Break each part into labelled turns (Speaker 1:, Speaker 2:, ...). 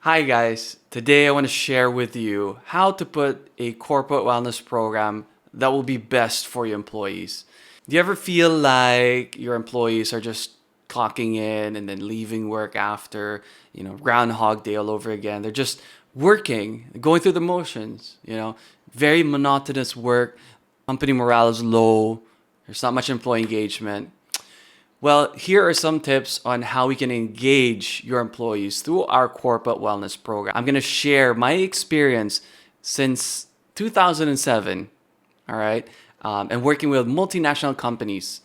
Speaker 1: Hi guys, today I want to share with you how to put a corporate wellness program that will be best for your employees. Do you ever feel like your employees are just clocking in and then leaving work after, Groundhog Day all over again? They're just working, going through the motions, very monotonous work, company morale is low, there's not much employee engagement. Well, here are some tips on how we can engage your employees through our corporate wellness program. I'm going to share my experience since 2007, all right, and working with multinational companies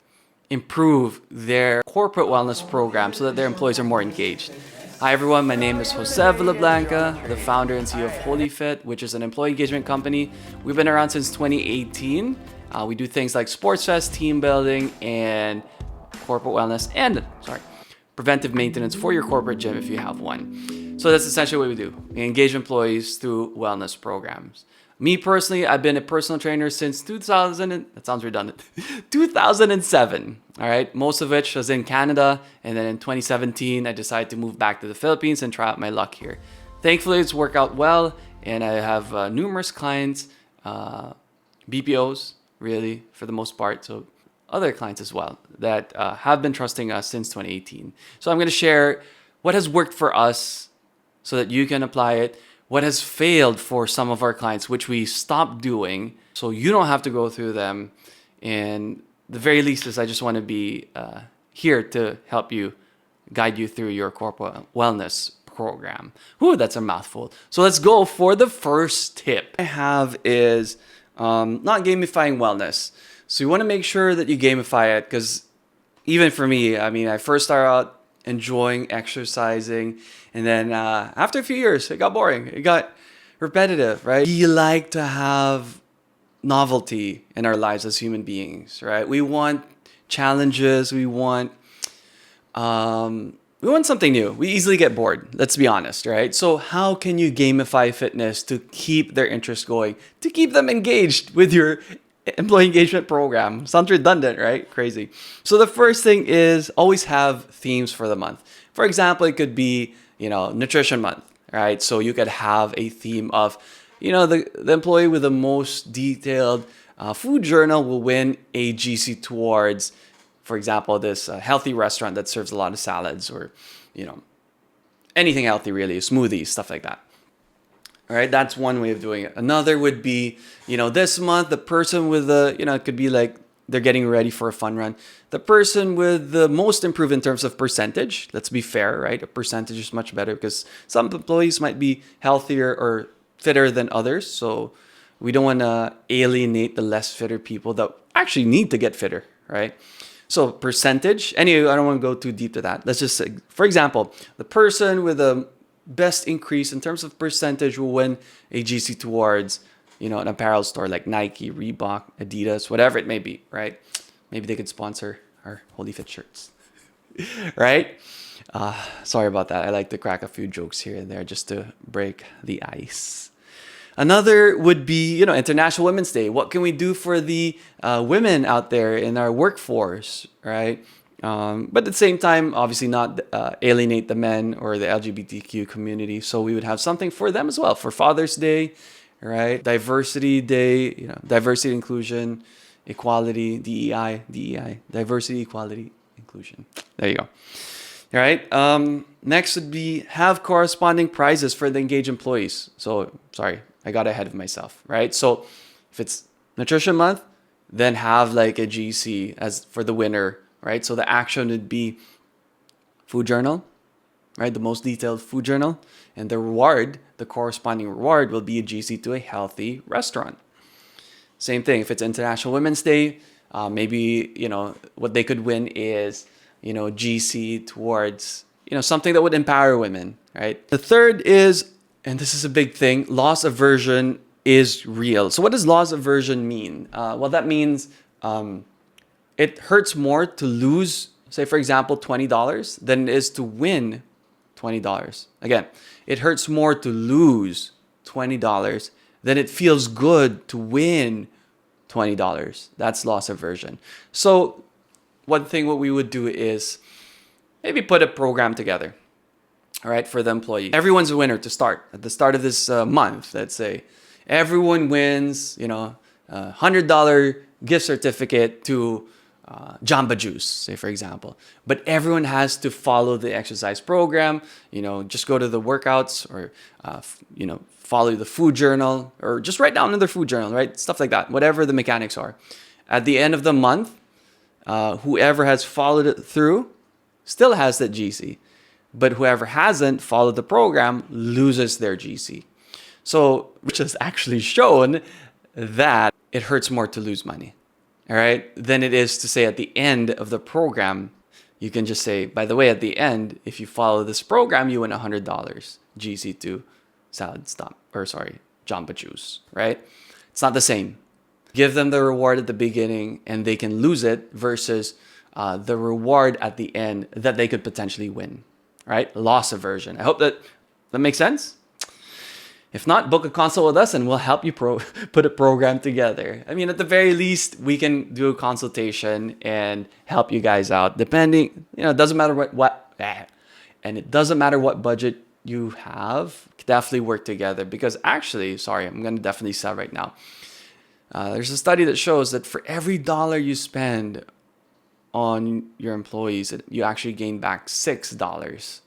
Speaker 1: improve their corporate wellness program so that their employees are more engaged. Hi everyone, my name is Jose Villablanca, the founder and CEO of HoliFit, which is an employee engagement company. We've been around since 2018. We do things like sportsfests, team building, and corporate wellness and preventive maintenance for your corporate gym if you have one. So that's essentially what we do. We engage employees through wellness programs. Me personally, I've been a personal trainer since 2000, that sounds redundant, 2007, all right? Most of which was in Canada. And then in 2017, I decided to move back to the Philippines and try out my luck here. Thankfully, it's worked out well. And I have numerous clients, BPOs, really, for the most part. So other clients as well that have been trusting us since 2018. So I'm going to share what has worked for us so that you can apply it, what has failed for some of our clients, which we stopped doing so you don't have to go through them. And the very least is I just want to be here to help you, guide you through your corporate wellness program. Whew, that's a mouthful. So let's go for the first tip I have is not gamifying wellness. So you want to make sure that you gamify it because even for me, I first started out enjoying exercising and then after a few years, it got boring. It got repetitive, right? We like to have novelty in our lives as human beings, right? We want challenges. We want something new. We easily get bored. Let's be honest, right? So how can you gamify fitness to keep their interest going, to keep them engaged with your employee engagement program? Sounds redundant, right? Crazy. So the first thing is always have themes for the month. For example, it could be, nutrition month, right? So you could have a theme of, the employee with the most detailed food journal will win a GC towards, for example, this healthy restaurant that serves a lot of salads or, anything healthy really, smoothies, stuff like that. All right, that's one way of doing it. Another would be, this month, the person with the, it could be like they're getting ready for a fun run. The person with the most improved in terms of percentage, let's be fair, right? A percentage is much better because some employees might be healthier or fitter than others. So we don't want to alienate the less fitter people that actually need to get fitter, right? So percentage, anyway, I don't want to go too deep to that. Let's just say, for example, the person with the best increase in terms of percentage will win a GC towards, an apparel store like Nike, Reebok, Adidas, whatever it may be, right? Maybe they could sponsor our HoliFit shirts, right? Sorry about that. I like to crack a few jokes here and there just to break the ice. Another would be, International Women's Day. What can we do for the women out there in our workforce, right? But at the same time, obviously not alienate the men or the LGBTQ community. So we would have something for them as well. For Father's Day, right? Diversity Day, diversity, inclusion, equality, DEI, diversity, equality, inclusion. There you go. All right. Next would be have corresponding prizes for the engaged employees. So sorry, I got ahead of myself, right? So if it's nutrition month, then have like a GC as for the winner, right? So the action would be food journal, right? The most detailed food journal. And the reward, the corresponding reward will be a GC to a healthy restaurant. Same thing. If it's International Women's Day, maybe, what they could win is, GC towards, something that would empower women, right? The third is, and this is a big thing, loss aversion is real. So what does loss aversion mean? Well, that means it hurts more to lose, say, for example, $20 than it is to win $20. Again, it hurts more to lose $20 than it feels good to win $20. That's loss aversion. So one thing what we would do is maybe put a program together. all right, for the employee. Everyone's a winner to start. At the start of this month, let's say, everyone wins, $100 gift certificate to Jamba Juice, say for example. But everyone has to follow the exercise program, just go to the workouts or, follow the food journal or just write down in their food journal, right? Stuff like that, whatever the mechanics are. At the end of the month, whoever has followed it through still has that GC. But whoever hasn't followed the program loses their GC. So, which has actually shown that it hurts more to lose money, all right, than it is to say at the end of the program, you can just say, by the way, at the end, if you follow this program, you win $100 GC to Jamba Juice, right? It's not the same. Give them the reward at the beginning and they can lose it versus the reward at the end that they could potentially win, right? Loss aversion. I hope that makes sense. If not, book a consult with us and we'll help you put a program together. I mean, at the very least, we can do a consultation and help you guys out. Depending, it doesn't matter and it doesn't matter what budget you have. Definitely work together because actually, I'm going to definitely sell right now. There's a study that shows that for every dollar you spend on your employees, you actually gain back $6.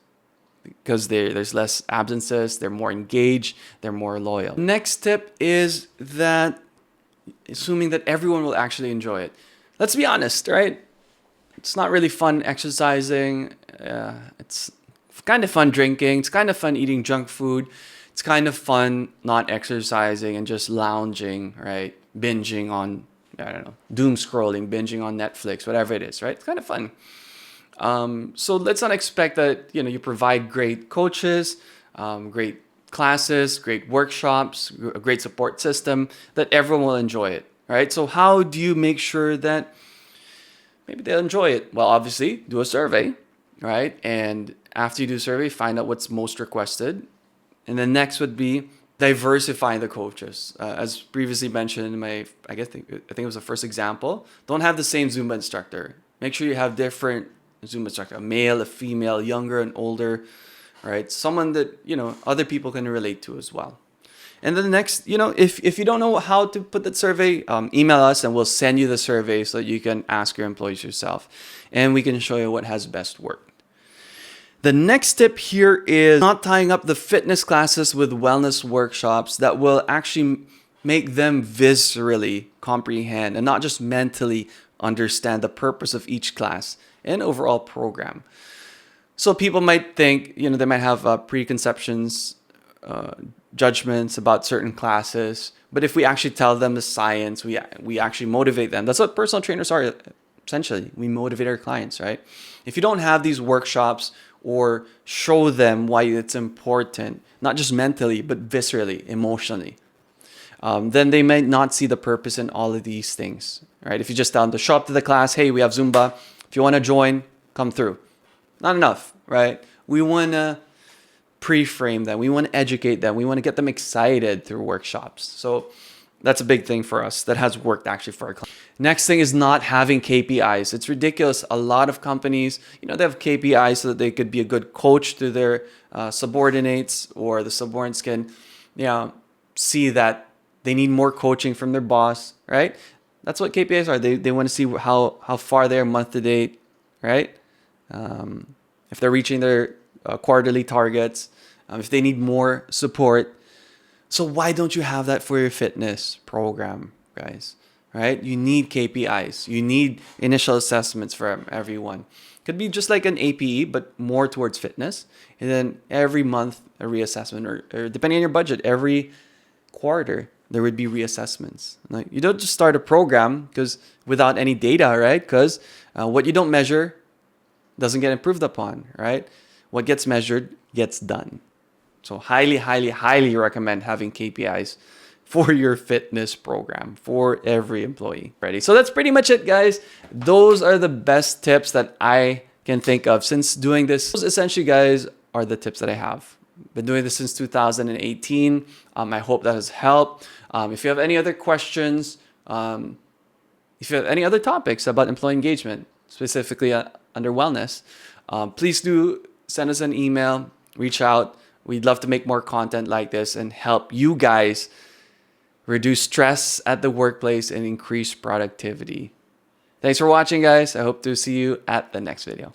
Speaker 1: Because there's less absences, they're more engaged, they're more loyal. Next tip is that assuming that everyone will actually enjoy it. Let's be honest, right? It's not really fun exercising. It's kind of fun drinking. It's kind of fun eating junk food. It's kind of fun not exercising and just lounging, right? Binging on, doom scrolling, binging on Netflix, whatever it is, right? It's kind of fun. So let's not expect that, you provide great coaches, great classes, great workshops, a great support system, that everyone will enjoy it, right? So how do you make sure that maybe they'll enjoy it? Well, obviously, do a survey, right? And after you do a survey, find out what's most requested. And then next would be diversifying the coaches. As previously mentioned in I think it was the first example, don't have the same Zumba instructor. Make sure you have different Zumba instructor, a male, a female, younger and older, right? Someone that, other people can relate to as well. And then the next, if you don't know how to put that survey, email us and we'll send you the survey so that you can ask your employees yourself and we can show you what has best worked. The next tip here is not tying up the fitness classes with wellness workshops that will actually make them viscerally comprehend and not just mentally understand the purpose of each class and overall program. So people might think, they might have preconceptions, judgments about certain classes. But if we actually tell them the science, we actually motivate them. That's what personal trainers are, essentially. We motivate our clients, right? If you don't have these workshops or show them why it's important, not just mentally, but viscerally, emotionally, then they might not see the purpose in all of these things, right? If you just tell them to show up to the class, hey, we have Zumba. If you want to join, come through. Not enough, right? We want to pre-frame them. We want to educate them. We want to get them excited through workshops. So that's a big thing for us that has worked actually for our clients. Next thing is not having KPIs. It's ridiculous. A lot of companies, they have KPIs so that they could be a good coach to their subordinates, or the subordinates can, see that they need more coaching from their boss, right? That's what KPIs are. They want to see how far they are month to date, right? If they're reaching their quarterly targets, if they need more support. So why don't you have that for your fitness program, guys? Right? You need KPIs. You need initial assessments for everyone. Could be just like an APE, but more towards fitness. And then every month a reassessment, or depending on your budget, every quarter there would be reassessments. Like, you don't just start a program because without any data, right? Because what you don't measure doesn't get improved upon, right? What gets measured gets done. So highly, highly, highly recommend having KPIs for your fitness program for every employee. Ready? So that's pretty much it, guys. Those are the best tips that I can think of since doing this. Those essentially, guys, are the tips that I have. Been doing this since 2018. I hope that has helped. If you have any other questions, if you have any other topics about employee engagement, specifically under wellness, please do send us an email. reach out. We'd love to make more content like this and help you guys reduce stress at the workplace and increase productivity. Thanks for watching, guys. I hope to see you at the next video.